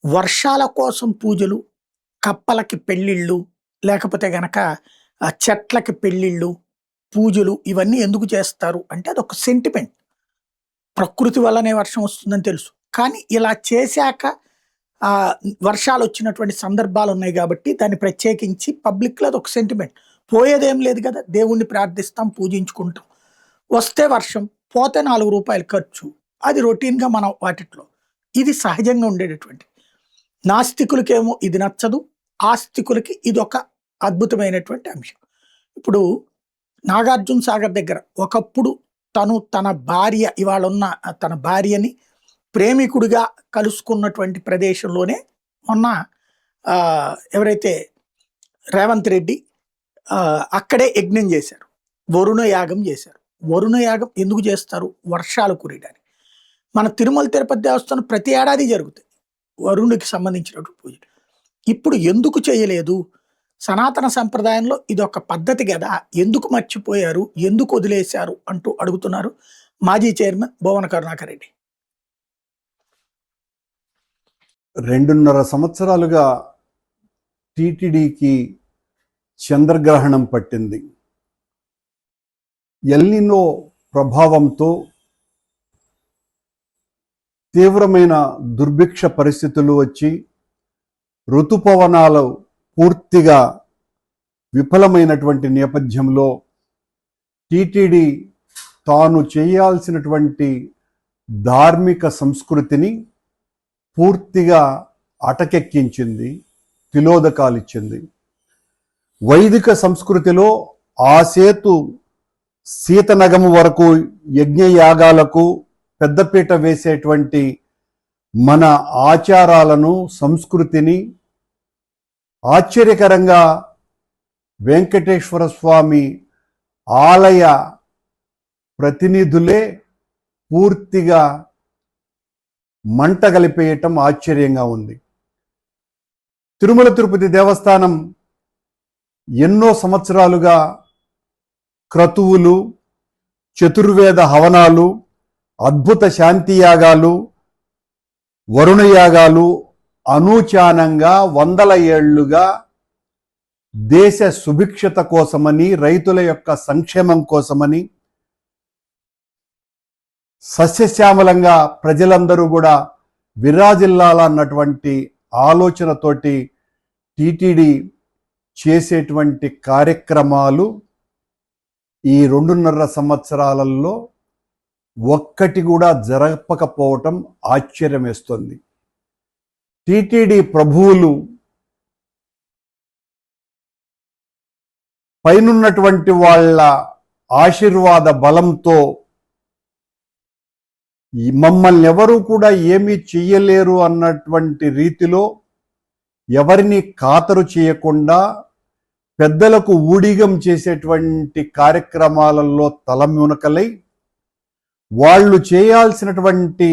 వర్షాల కోసం పూజలు, కప్పలకి పెళ్ళిళ్ళు, లేకపోతే గనక చెట్లకి పెళ్ళిళ్ళు, పూజలు ఇవన్నీ ఎందుకు చేస్తారు అంటే అదొక సెంటిమెంట్. ప్రకృతి వల్లనే వర్షం వస్తుందని తెలుసు. కానీ ఇలా చేశాక ఆహ్, వర్షాలొచ్చినటువంటి సందర్భాలున్నాయి గాబట్టి దాన్ని ప్రత్యేకించి పబ్లిక్‌లో అదొక సెంటిమెంట్. పోయేదేం లేదు గదా! దేవుడిని ప్రార్థిస్తాం, పూజించుకుంటాం. వస్తే వర్షం, పోతే రూ. 4 ఖర్చు. అది రొటీన్‌గా మనం వాటిట్లో. ఇది సహజంగా ఉండేటటువంటిది. నాస్తికులకేమో ఇది నచ్చదు. ఆస్తికులకి ఇదొక అద్భుతమైనటువంటి అంశం. ఇప్పుడు 'నాగార్జున సాగర్' దగ్గర ఒకప్పుడు తన భార్య ఇవాళున్న తన భార్యని ప్రేమికుడిగా కలుసుకున్నటువంటి ప్రదేశంలోనే మొన్న ఎవరైతే రేవంత్ రెడ్డి అక్కడే యజ్ఞం చేశారు. వరుణ యాగం చేశారు. వరుణ యాగం ఎందుకు చేస్తారు? వర్షాలు కురియడానికి. మన తిరుమల తిరుపతి దేవస్థానం ప్రతి ఏడాది జరుగుతాయి. వరుణుడికి సంబంధించినటువంటి పూజలు. ఇప్పుడు ఎందుకు చేయలేదు? సనాతన సంప్రదాయంలో ఇదొక పద్ధతి గదా! ఎందుకు మర్చిపోయారు? ఎందుకు వదిలేశారు? అంటూ అడుగుతున్నారు మాజీ చైర్మన్ భువన కరుణాకర్ రెడ్డి. 2.5 సంవత్సరాలుగా టీటీడీకి చంద్రగ్రహణం పట్టింది. ఎల్నినో ప్రభావంతో తీవ్రమైన దుర్భిక్ష పరిస్థితులు వచ్చి ఋతుపవనాలు పూర్తిగా విఫలమైనటువంటి నేపథ్యంలో టీటీడీ తాను చేయాల్సినటువంటి ధార్మిక సంస్కృతిని పూర్తిగా అటకెక్కించింది, తిలోదకాలిచ్చింది. వైదిక సంస్కృతిలో ఆ సేతు సీతనగము వరకు యజ్ఞయాగాలకు పెద్దపీట వేసేటువంటి మన ఆచారాలను, సంస్కృతిని ఆశ్చర్యకరంగా వెంకటేశ్వర స్వామి ఆలయ ప్రతినిధులే పూర్తిగా మంట కలిపేయటం ఆశ్చర్యంగా ఉంది. తిరుమల తిరుపతి దేవస్థానం ఎన్నో సంవత్సరాలుగా క్రతువులు, చతుర్వేద హవనాలు, అద్భుత శాంతియాగాలు, వరుణయాగాలు అనూచానంగా 100 ఏళ్లుగా దేశ సుభిక్షత కోసమని, రైతుల యొక్క సంక్షేమం కోసమని, సస్యశ్యామలంగా ప్రజలందరూ కూడా విరాజిల్లాలన్నటువంటి ఆలోచనతోటి టీటీడీ చేసేటువంటి కార్యక్రమాలు ఈ 2.5 సంవత్సరాలలో ఒక్కటి కూడా జరగకపోవటం ఆశ్చర్యం వేస్తుంది. టీటీడీ ప్రభువులు పైనున్నటువంటి వాళ్ళ ఆశీర్వాద బలంతో మమ్మల్ని ఎవరూ కూడా ఏమీ చెయ్యలేరు అన్నటువంటి రీతిలో ఎవరిని ఖాతరు చేయకుండా పెద్దలకు ఊడిగం చేసేటువంటి కార్యక్రమాలలో తలమునకలై వాళ్ళు చేయాల్సినటువంటి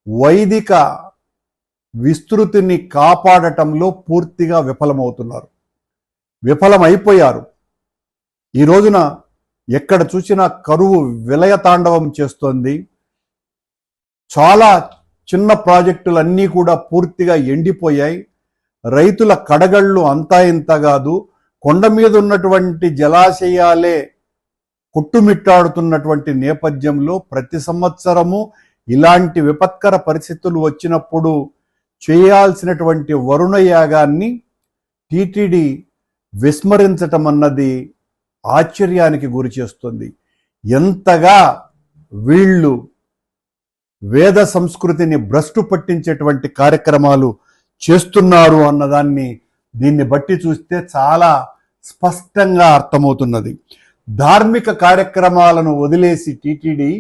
వైదిక విస్తృతిని కాపాడటంలో పూర్తిగా విఫలమైపోయారు. ఈ రోజున ఎక్కడ చూసినా కరువు విలయతాండవం చేస్తోంది. చాలా చిన్న ప్రాజెక్టులన్నీ కూడా పూర్తిగా ఎండిపోయాయి. రైతుల కడగళ్ళు అంతా ఇంత కాదు, కొండ మీద ఉన్నటువంటి జలాశయాలే కొట్టుమిట్టాడుతున్నటువంటి నేపథ్యంలో ప్రతి సంవత్సరము ఇలాంటి విపత్కర పరిస్థితులు వచ్చినప్పుడు చేయాల్సినటువంటి వరుణ యాగాన్ని టీటీడీ విస్మరించటం అన్నది ఆశ్చర్యానికి గురి చేస్తుంది. ఎంతగా వీళ్ళు వేద సంస్కృతిని భ్రష్టు పట్టించేటువంటి కార్యక్రమాలు చేస్తున్నారు అన్నదాన్ని దీన్ని బట్టి చూస్తే చాలా స్పష్టంగా అర్థమవుతున్నది. ధార్మిక కార్యక్రమాలను వదిలేసి టీటీడీ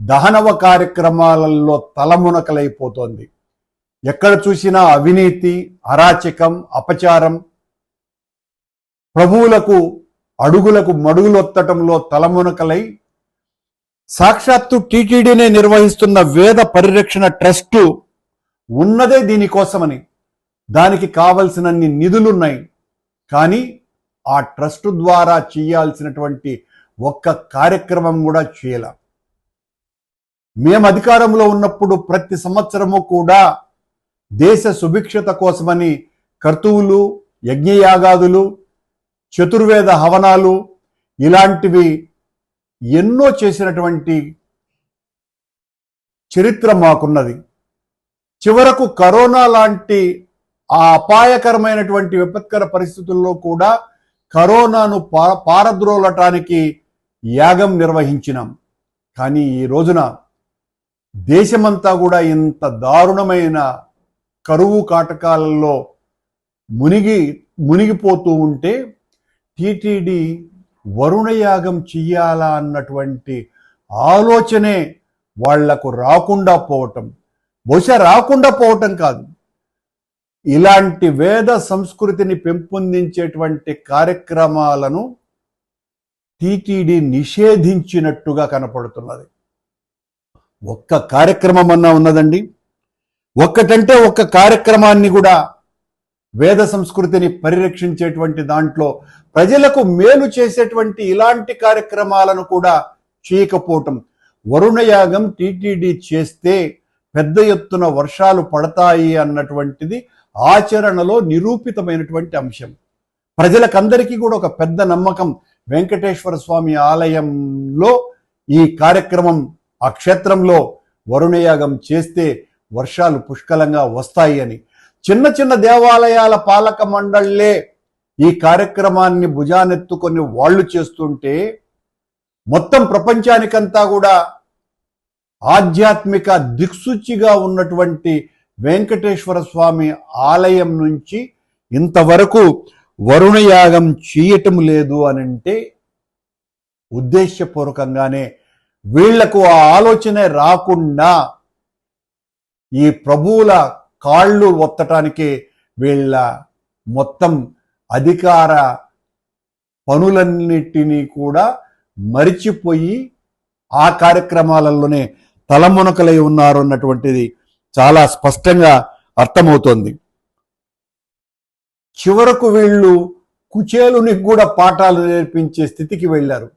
దహనవ కార్యక్రమాలలో తలమునకలైపోతోంది. ఎక్కడ చూసినా అవినీతి, అరాచకం, అపచారం, ప్రభువులకు అడుగులకు మడుగులొత్తటంలో తలమునకలై సాక్షాత్తు టీటీడీనే నిర్వహిస్తున్న వేద పరిరక్షణ ట్రస్టు ఉన్నదే దీనికోసమని. దానికి కావలసినన్ని నిధులున్నాయి, కానీ ఆ ట్రస్టు ద్వారా చేయాల్సినటువంటి ఒక్క కార్యక్రమం కూడా చేయాల. మేము అధికారంలో ఉన్నప్పుడు ప్రతి సంవత్సరము కూడా దేశ సుభిక్షత కోసమని కర్తువులు, యజ్ఞయాగాదులు, చతుర్వేద హవనాలు ఇలాంటివి ఎన్నో చేసినటువంటి చరిత్ర మాకున్నది. చివరకు కరోనా లాంటి ఆ అపాయకరమైనటువంటి విపత్కర పరిస్థితుల్లో కూడా కరోనాను పారద్రోలటానికి యాగం నిర్వహించినాం. కానీ ఈ రోజున దేశమంతా కూడా ఇంత దారుణమైన కరువు కాటకాలలో మునిగిపోతూ ఉంటే టీటీడీ వరుణయాగం చెయ్యాలా అన్నటువంటి ఆలోచనే వాళ్లకు రాకుండా పోవటం, బహుశా రాకుండా పోవటం కాదు, ఇలాంటి వేద సంస్కృతిని పెంపొందించేటువంటి కార్యక్రమాలను టీటీడీ నిషేధించినట్టుగా కనపడుతున్నది. ఒక్క కార్యక్రమం అన్నా ఉన్నదండి? ఒక్కటంటే ఒక్క కార్యక్రమాన్ని కూడా వేద సంస్కృతిని పరిరక్షించేటువంటి దాంట్లో ప్రజలకు మేలు చేసేటువంటి ఇలాంటి కార్యక్రమాలను కూడా చేయకపోవటం. వరుణయాగం టీటీడీ చేస్తే పెద్ద ఎత్తున వర్షాలు పడతాయి అన్నటువంటిది ఆచరణలో నిరూపితమైనటువంటి అంశం. ప్రజలకందరికీ కూడా ఒక పెద్ద నమ్మకం వెంకటేశ్వర స్వామి ఆలయంలో ఈ కార్యక్రమం, ఆ క్షేత్రంలో వరుణయాగం చేస్తే వర్షాలు పుష్కలంగా వస్తాయి అని. చిన్న చిన్న దేవాలయాల పాలక మండళ్లే ఈ కార్యక్రమాన్ని భుజానెత్తుకొని వాళ్ళు చేస్తుంటే మొత్తం ప్రపంచానికంతా కూడా ఆధ్యాత్మిక దిక్సూచిగా ఉన్నటువంటి వెంకటేశ్వర స్వామి ఆలయం నుంచి ఇంతవరకు వరుణయాగం చేయటం లేదు అనంటే ఉద్దేశపూర్వకంగానే వీళ్లకు ఆ ఆలోచనే రాకుండా ఈ ప్రభువుల కాళ్ళు ఒత్తటానికి వీళ్ళ మొత్తం అధికార పనులన్నిటినీ కూడా మరిచిపోయి ఆ కార్యక్రమాలలోనే తలమునకలై ఉన్నారు అన్నటువంటిది చాలా స్పష్టంగా అర్థమవుతోంది. చివరకు వీళ్ళు కుచేలునికి కూడా పాఠాలు నేర్పించే స్థితికి వెళ్ళారు.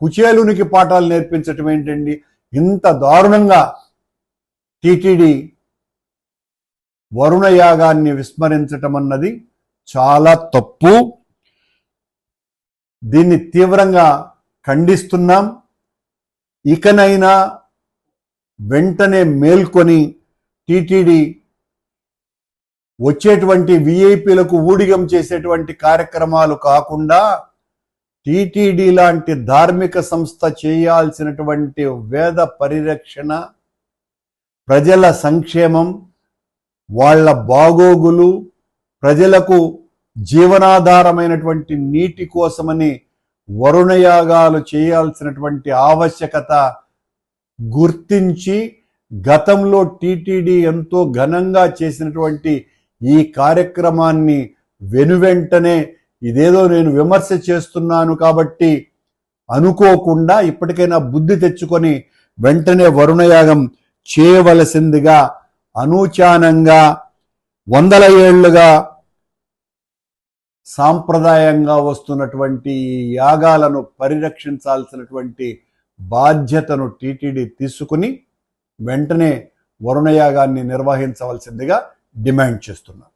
కుచేలునికి పాఠాలు నేర్పించటం ఏంటండి? ఇంత దారుణంగా టీటీడీ వరుణయాగాన్ని విస్మరించటం అన్నది చాలా తప్పు. దీన్ని తీవ్రంగా ఖండిస్తున్నాం. ఇకనైనా వెంటనే మేల్కొని టీటీడీ వచ్చేటువంటి విఐపీలకు ఊడిగం చేసేటువంటి కార్యక్రమాలు కాకుండా టీటీడీ లాంటి ధార్మిక సంస్థ చేయాల్సినటువంటి వేద పరిరక్షణ, ప్రజల సంక్షేమం, వాళ్ళ బాగోగులు, ప్రజలకు జీవనాధారమైనటువంటి నీటి కోసమని వరుణయాగాలు చేయాల్సినటువంటి ఆవశ్యకత గుర్తించి గతంలో టీటీడీ ఎంతో ఘనంగా చేసినటువంటి ఈ కార్యక్రమాన్ని వెనువెంటనే ఇదేదో నేను విమర్శ చేస్తున్నాను కాబట్టి అనుకోకుండా ఇప్పటికైనా బుద్ధి తెచ్చుకొని వెంటనే వరుణయాగం చేయవలసిందిగా అనూచానంగా 100 ఏళ్లుగా సాంప్రదాయంగా వస్తున్నటువంటి ఈ యాగాలను పరిరక్షించాల్సినటువంటి బాధ్యతను టీటీడీ తీసుకుని వెంటనే వరుణయాగాన్ని నిర్వహించవలసిందిగా డిమాండ్ చేస్తున్నారు.